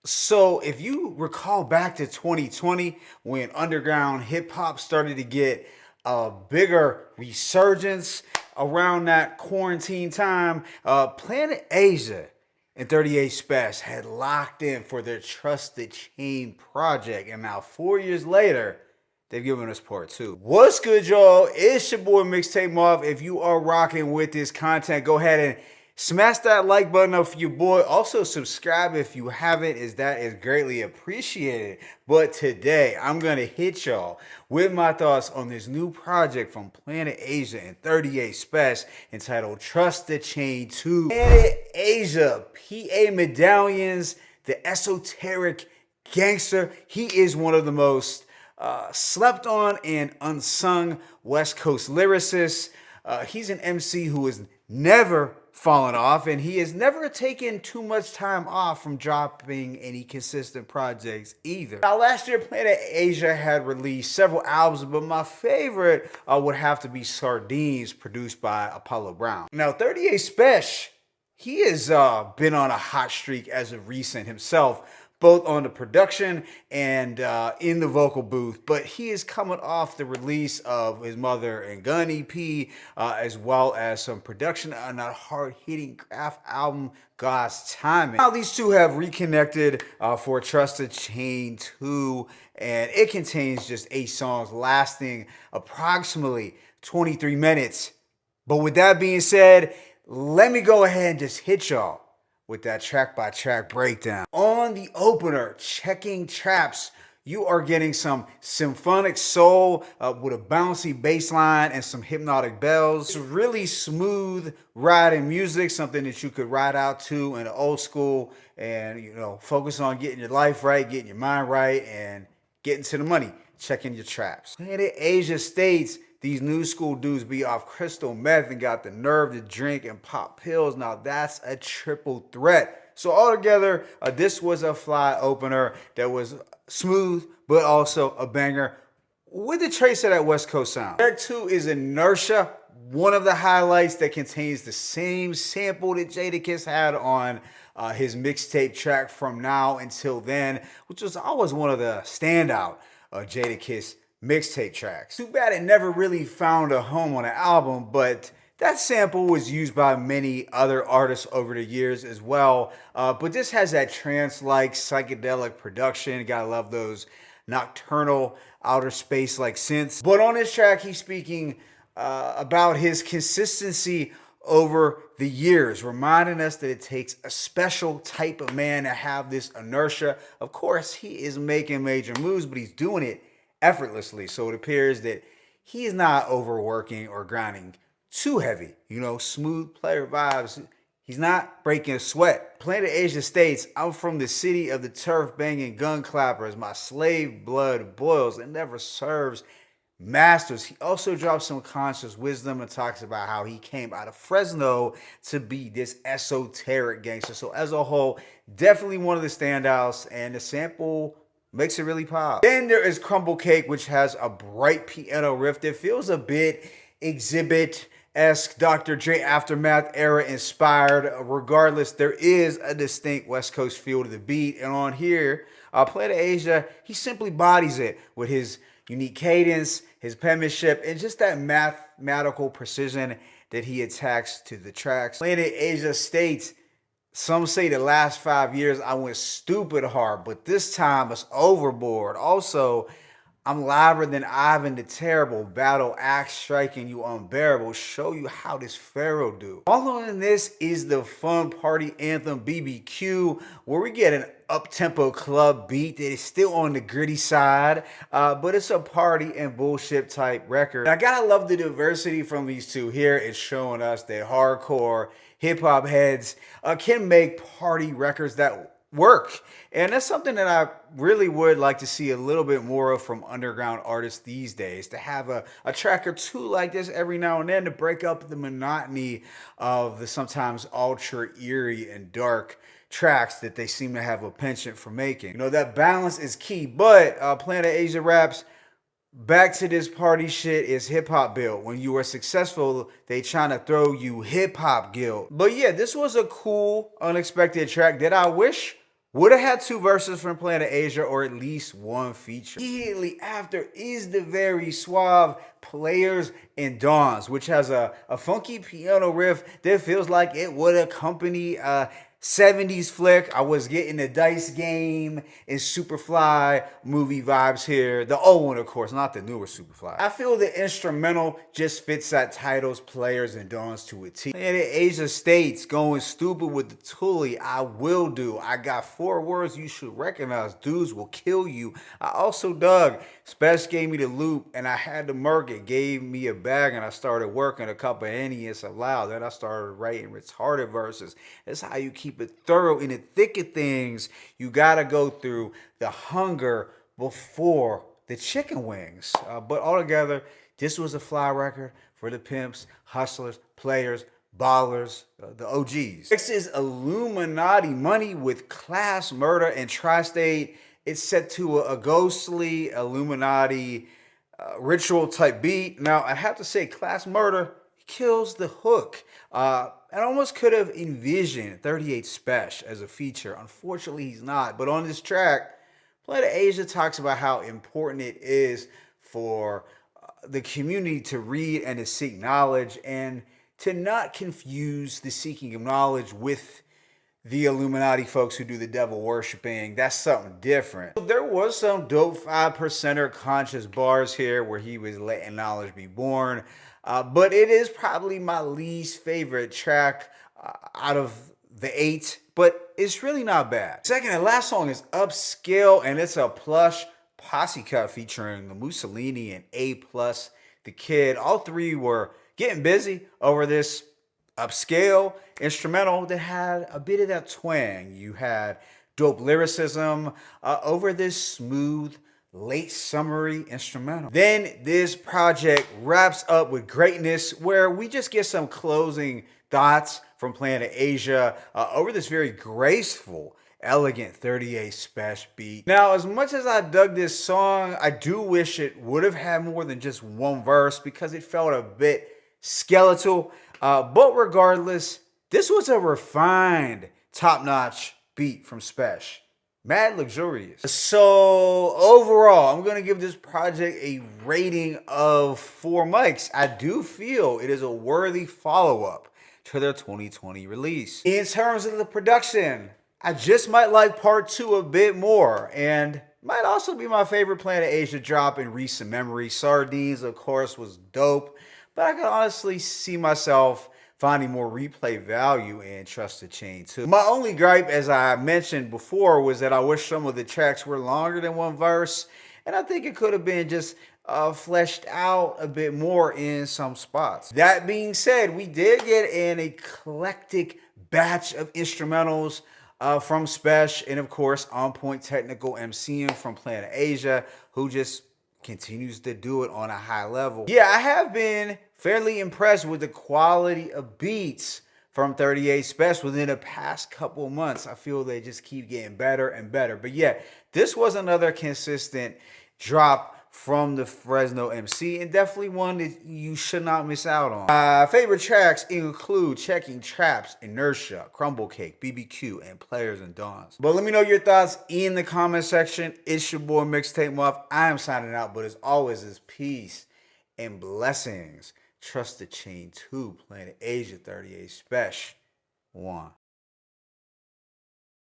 So, if you recall back to 2020 when underground hip hop started to get a bigger resurgence around that quarantine time, Planet Asia and 38 Spesh had locked in for their Trusted Chain project. And now, 4 years later, they've given us part two. What's good, y'all? It's your boy Mixtape Marv. If you are rocking with this content, go ahead and smash that like button up for your boy. Also, subscribe if you haven't, as that is greatly appreciated. But today, I'm going to hit y'all with my thoughts on this new project from Planet Asia and 38 Spesh entitled Trust the Chain 2. Planet Asia, PA Medallions, the esoteric gangster. He is one of the most slept on and unsung West Coast lyricists. He's an MC who has never fallen off, and he has never taken too much time off from dropping any consistent projects either. Now, last year, Planet Asia had released several albums, but my favorite would have to be Sardines, produced by Apollo Brown. Now, 38 Spesh, he has been on a hot streak as of recent himself, both on the production and in the vocal booth. But he is coming off the release of his Mother and Gun EP, as well as some production on that hard-hitting Graph album, God's Timing. Now, these two have reconnected for Trusted Chain 2, and it contains just 8 songs lasting approximately 23 minutes. But with that being said, let me go ahead and just hit y'all with that track-by-track breakdown. On the opener, Checking Traps, you are getting some symphonic soul with a bouncy bass line and some hypnotic bells. It's really smooth riding music, something that you could ride out to in the old school and, focus on getting your life right, getting your mind right, and getting to the money, checking your traps. Planet Asia states, these new school dudes be off crystal meth and got the nerve to drink and pop pills. Now that's a triple threat. So altogether, this was a fly opener that was smooth, but also a banger with a trace of that West Coast sound. Track 2 is Inertia, one of the highlights that contains the same sample that Jadakiss had on his mixtape track From Now Until Then, which was always one of the standout Jadakiss mixtape tracks. Too bad it never really found a home on an album, but that sample was used by many other artists over the years as well. But this has that trance-like psychedelic production. Gotta love those nocturnal outer space-like synths. But on this track, he's speaking about his consistency over the years, reminding us that it takes a special type of man to have this inertia. Of course, he is making major moves, but he's doing it effortlessly. So it appears that he is not overworking or grinding too heavy. Smooth player vibes. He's not breaking a sweat. Planet Asia states, I'm from the city of the turf banging gun clappers. My slave blood boils and never serves masters. He also drops some conscious wisdom and talks about how he came out of Fresno to be this esoteric gangster. So as a whole, definitely one of the standouts, and the sample makes it really pop. Then there is Crumble Cake, which has a bright piano riff that feels a bit Exhibit-esque, Dr. Dre Aftermath era inspired. Regardless, there is a distinct West Coast feel to the beat. And on here, Planet Asia, he simply bodies it with his unique cadence, his penmanship, and just that mathematical precision that he attacks to the tracks. Planet Asia states, some say the last 5 years I went stupid hard, but this time it's overboard. Also, I'm liver than Ivan the Terrible. Battle axe striking you unbearable. Show you how this pharaoh do. Following this is the fun party anthem BBQ, where we get an up-tempo club beat that is still on the gritty side, but it's a party and bullshit type record. And I gotta love the diversity from these two here. It's showing us that hardcore hip-hop heads can make party records that work. And that's something that I really would like to see a little bit more of from underground artists these days, to have a track or two like this every now and then to break up the monotony of the sometimes ultra eerie and dark tracks that they seem to have a penchant for making. That balance is key. But Planet Asia raps, back to this party shit is hip-hop built. When you are successful, they trying to throw you hip-hop guilt. But yeah, this was a cool, unexpected track that I wish would have had two verses from Planet Asia or at least one feature. Immediately after is the very suave Players and Dawns, which has a funky piano riff that feels like it would accompany a 70s flick. I was getting the Dice Game and Superfly movie vibes here. The old one, of course, not the newer Superfly. I feel the instrumental just fits that title's Players and Dawns to a T. And the Asia States going stupid with the Thule. I will do. I got 4 words you should recognize. Dudes will kill you. I also dug. Spesh gave me the loop and I had to murk it. Gave me a bag and I started working a couple of Ennius aloud. Then I started writing retarded verses. That's how you keep it thorough. In the thick of things, you gotta go through the hunger before the chicken wings. But altogether, this was a fly record for the pimps, hustlers, players, ballers, the OGs. Next is Illuminati Money with Class Murder and Tri-State. It's set to a ghostly Illuminati ritual type beat. Now, I have to say, Class Murder kills the hook. I almost could have envisioned 38 Spesh as a feature. Unfortunately, he's not. But on this track, Planet Asia talks about how important it is for the community to read and to seek knowledge and to not confuse the seeking of knowledge with the Illuminati folks who do the devil worshiping. That's something different. There was some dope 5%er conscious bars here where he was letting knowledge be born. But it is probably my least favorite track out of the 8, but it's really not bad. Second and last song is Upscale, and it's a plush posse cut featuring Mussolini and A+, The Kid. All 3 were getting busy over this upscale instrumental that had a bit of that twang. You had dope lyricism over this smooth, late summery instrumental. Then this project wraps up with greatness where we just get some closing thoughts from Planet Asia over this very graceful, elegant 38 Spesh beat. Now, as much as I dug this song, I do wish it would have had more than just one verse because it felt a bit skeletal. But regardless, this was a refined, top-notch beat from Spesh. Mad luxurious. So overall, I'm going to give this project a rating of 4 mics. I do feel it is a worthy follow-up to their 2020 release. In terms of the production, I just might like part 2 a bit more, and might also be my favorite Planet Asia drop in recent memory. Sardines, of course, was dope, but I can honestly see myself finding more replay value in Trust the Chain too. My only gripe, as I mentioned before, was that I wish some of the tracks were longer than one verse, and I think it could have been just fleshed out a bit more in some spots. That being said, we did get an eclectic batch of instrumentals from Spesh, and of course, on point technical MCing from Planet Asia, who just continues to do it on a high level. Yeah, I have been fairly impressed with the quality of beats from 38 Spesh within the past couple months. I feel they just keep getting better and better. But yeah, this was another consistent drop from the Fresno MC, and definitely one that you should not miss out on. Favorite tracks include Checking Traps, Inertia, Crumble Cake, BBQ, and Players and Dawns. But let me know your thoughts in the comment section. It's your boy Mixtape Muff. I am signing out, but as always, is peace and blessings. Trust the Chain 2, Planet Asia 38 Spesh 1.